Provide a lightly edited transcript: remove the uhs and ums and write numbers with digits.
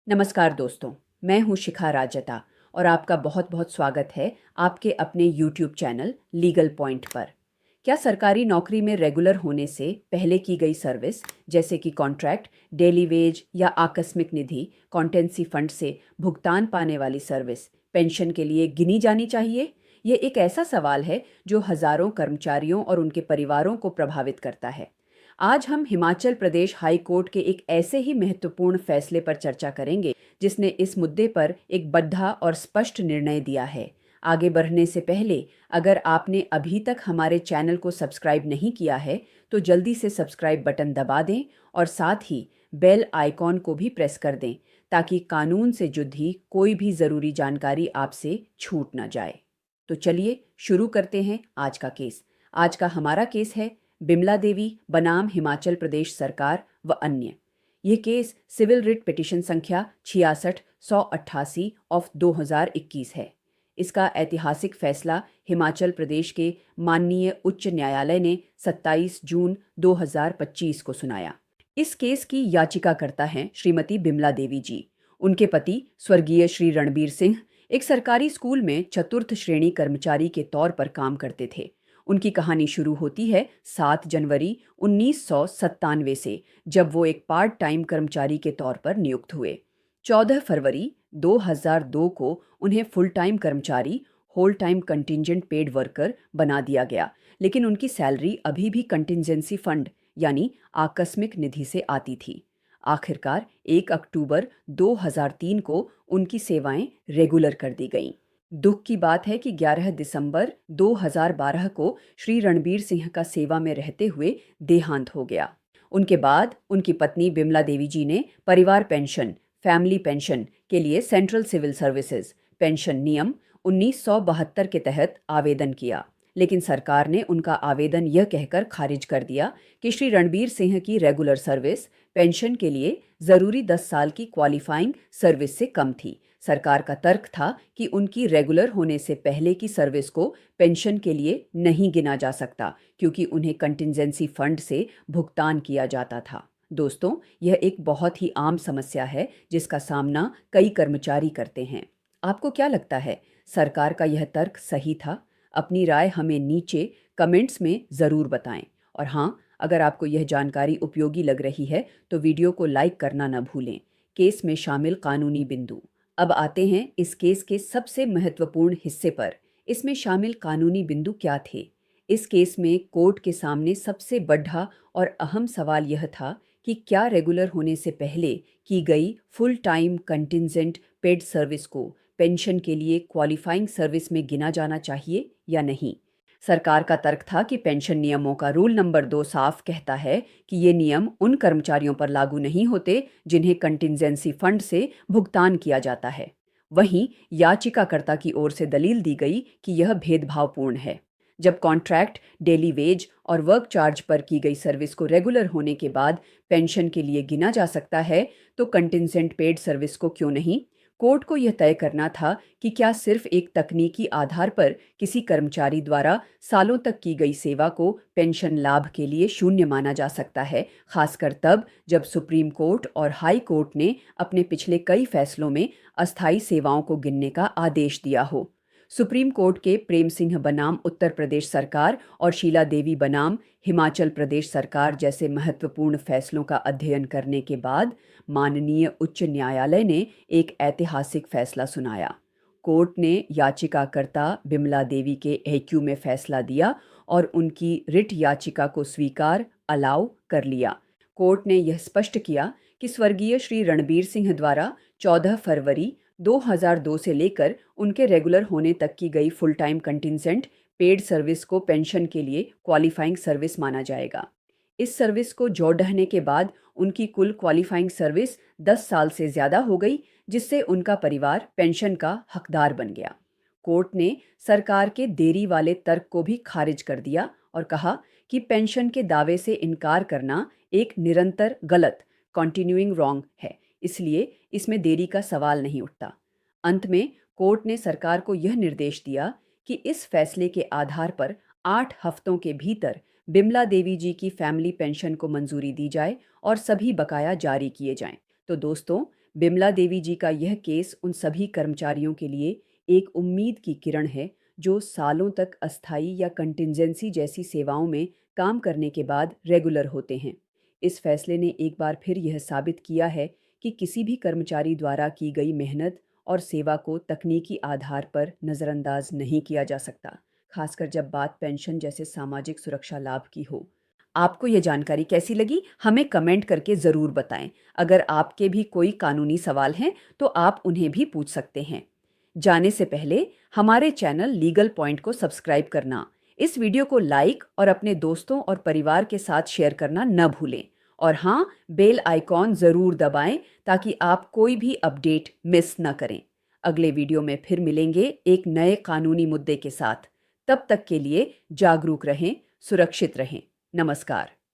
नमस्कार दोस्तों, मैं हूं शिखा राजता और आपका बहुत बहुत स्वागत है आपके अपने यूट्यूब चैनल लीगल पॉइंट पर। क्या सरकारी नौकरी में रेगुलर होने से पहले की गई सर्विस जैसे कि कॉन्ट्रैक्ट, डेली वेज या आकस्मिक निधि कॉन्टेंसी फंड से भुगतान पाने वाली सर्विस पेंशन के लिए गिनी जानी चाहिए? ये एक ऐसा सवाल है जो हजारों कर्मचारियों और उनके परिवारों को प्रभावित करता है। आज हम हिमाचल प्रदेश हाई कोर्ट के एक ऐसे ही महत्वपूर्ण फैसले पर चर्चा करेंगे जिसने इस मुद्दे पर एक बद्धा और स्पष्ट निर्णय दिया है। आगे बढ़ने से पहले अगर आपने अभी तक हमारे चैनल को सब्सक्राइब नहीं किया है तो जल्दी से सब्सक्राइब बटन दबा दें और साथ ही बेल आइकॉन को भी प्रेस कर दें ताकि कानून से जुड़ी कोई भी ज़रूरी जानकारी आपसे छूट ना जाए। तो चलिए शुरू करते हैं आज का केस। आज का हमारा केस है बिमला देवी बनाम हिमाचल प्रदेश सरकार व अन्य। ये केस सिविल रिट पिटीशन संख्या 66/188 ऑफ 2021 है। इसका ऐतिहासिक फैसला हिमाचल प्रदेश के माननीय उच्च न्यायालय ने 27 जून 2025 को सुनाया। इस केस की याचिकाकर्ता हैं श्रीमती बिमला देवी जी। उनके पति स्वर्गीय श्री रणबीर सिंह एक सरकारी स्कूल में चतुर्थ श्रेणी कर्मचारी के तौर पर काम करते थे। उनकी कहानी शुरू होती है 7 जनवरी 1997 से, जब वो एक पार्ट टाइम कर्मचारी के तौर पर नियुक्त हुए। 14 फरवरी 2002 को उन्हें फुल टाइम कर्मचारी whole time contingent paid worker बना दिया गया, लेकिन उनकी सैलरी अभी भी कंटिजेंसी फंड यानी आकस्मिक निधि से आती थी। आखिरकार 1 अक्टूबर 2003 को उनकी सेवाएं रेगुलर कर दी गईं। दुख की बात है कि 11 दिसंबर 2012 को श्री रणबीर सिंह का सेवा में रहते हुए देहांत हो गया। उनके बाद उनकी पत्नी बिमला देवी जी ने परिवार पेंशन, फैमिली पेंशन के लिए सेंट्रल सिविल सर्विसेज पेंशन नियम 1972 के तहत आवेदन किया, लेकिन सरकार ने उनका आवेदन यह कहकर खारिज कर दिया कि श्री रणबीर सिंह की रेगुलर सर्विस पेंशन के लिए ज़रूरी 10 साल की क्वालिफाइंग सर्विस से कम थी। सरकार का तर्क था कि उनकी रेगुलर होने से पहले की सर्विस को पेंशन के लिए नहीं गिना जा सकता क्योंकि उन्हें कंटिजेंसी फंड से भुगतान किया जाता था। दोस्तों, यह एक बहुत ही आम समस्या है जिसका सामना कई कर्मचारी करते हैं। आपको क्या लगता है, सरकार का यह तर्क सही था? अपनी राय हमें नीचे कमेंट्स में ज़रूर बताएं। और हाँ, अगर आपको यह जानकारी उपयोगी लग रही है तो वीडियो को लाइक करना न भूलें। केस में शामिल कानूनी बिंदु। अब आते हैं इस केस के सबसे महत्वपूर्ण हिस्से पर। इसमें शामिल कानूनी बिंदु क्या थे? इस केस में कोर्ट के सामने सबसे बड़ा और अहम सवाल यह था कि क्या रेगुलर होने से पहले की गई full time contingent paid service को पेंशन के लिए क्वालिफाइंग सर्विस में गिना जाना चाहिए या नहीं। सरकार का तर्क था कि पेंशन नियमों का रूल नंबर 2 साफ कहता है कि ये नियम उन कर्मचारियों पर लागू नहीं होते जिन्हें कंटिजेंसी फंड से भुगतान किया जाता है। वहीं याचिकाकर्ता की ओर से दलील दी गई कि यह भेदभावपूर्ण है। जब कॉन्ट्रैक्ट, डेली वेज और वर्क चार्ज पर की गई सर्विस को रेगुलर होने के बाद पेंशन के लिए गिना जा सकता है तो कंटिजेंट पेड सर्विस को क्यों नहीं? कोर्ट को यह तय करना था कि क्या सिर्फ एक तकनीकी आधार पर किसी कर्मचारी द्वारा सालों तक की गई सेवा को पेंशन लाभ के लिए शून्य माना जा सकता है, खासकर तब जब सुप्रीम कोर्ट और हाई कोर्ट ने अपने पिछले कई फैसलों में अस्थायी सेवाओं को गिनने का आदेश दिया हो। सुप्रीम कोर्ट के प्रेम सिंह बनाम उत्तर प्रदेश सरकार और शीला देवी बनाम हिमाचल प्रदेश सरकार जैसे महत्वपूर्ण फैसलों का अध्ययन करने के बाद माननीय उच्च न्यायालय ने एक ऐतिहासिक फैसला सुनाया। कोर्ट ने याचिकाकर्ता बिमला देवी के एक्यू में फैसला दिया और उनकी रिट याचिका को स्वीकार अलाउ कर लिया। कोर्ट ने यह स्पष्ट किया कि स्वर्गीय श्री रणबीर सिंह द्वारा 14 फरवरी 2002 से लेकर उनके रेगुलर होने तक की गई full time contingent paid service को पेंशन के लिए क्वालिफाइंग सर्विस माना जाएगा। इस सर्विस को जोड़ ढहने के बाद उनकी कुल क्वालिफाइंग सर्विस 10 साल से ज़्यादा हो गई, जिससे उनका परिवार पेंशन का हकदार बन गया। कोर्ट ने सरकार के देरी वाले तर्क को भी खारिज कर दिया और कहा कि पेंशन के दावे से इनकार करना एक निरंतर गलत कॉन्टिन्यूइंग रॉन्ग है, इसलिए इसमें देरी का सवाल नहीं उठता। अंत में कोर्ट ने सरकार को यह निर्देश दिया कि इस फैसले के आधार पर 8 हफ्तों के भीतर बिमला देवी जी की फैमिली पेंशन को मंजूरी दी जाए और सभी बकाया जारी किए जाएं। तो दोस्तों, बिमला देवी जी का यह केस उन सभी कर्मचारियों के लिए एक उम्मीद की किरण है जो सालों तक अस्थायी या कंटिंजेंसी जैसी सेवाओं में काम करने के बाद रेगुलर होते हैं। इस फैसले ने एक बार फिर यह साबित किया है कि किसी भी कर्मचारी द्वारा की गई मेहनत और सेवा को तकनीकी आधार पर नज़रअंदाज नहीं किया जा सकता, खासकर जब बात पेंशन जैसे सामाजिक सुरक्षा लाभ की हो। आपको ये जानकारी कैसी लगी हमें कमेंट करके ज़रूर बताएं। अगर आपके भी कोई कानूनी सवाल हैं तो आप उन्हें भी पूछ सकते हैं। जाने से पहले हमारे चैनल लीगल पॉइंट को सब्सक्राइब करना, इस वीडियो को लाइक और अपने दोस्तों और परिवार के साथ शेयर करना न भूलें। और हाँ, बेल आइकॉन ज़रूर दबाएं ताकि आप कोई भी अपडेट मिस न करें। अगले वीडियो में फिर मिलेंगे एक नए कानूनी मुद्दे के साथ। तब तक के लिए जागरूक रहें, सुरक्षित रहें। नमस्कार।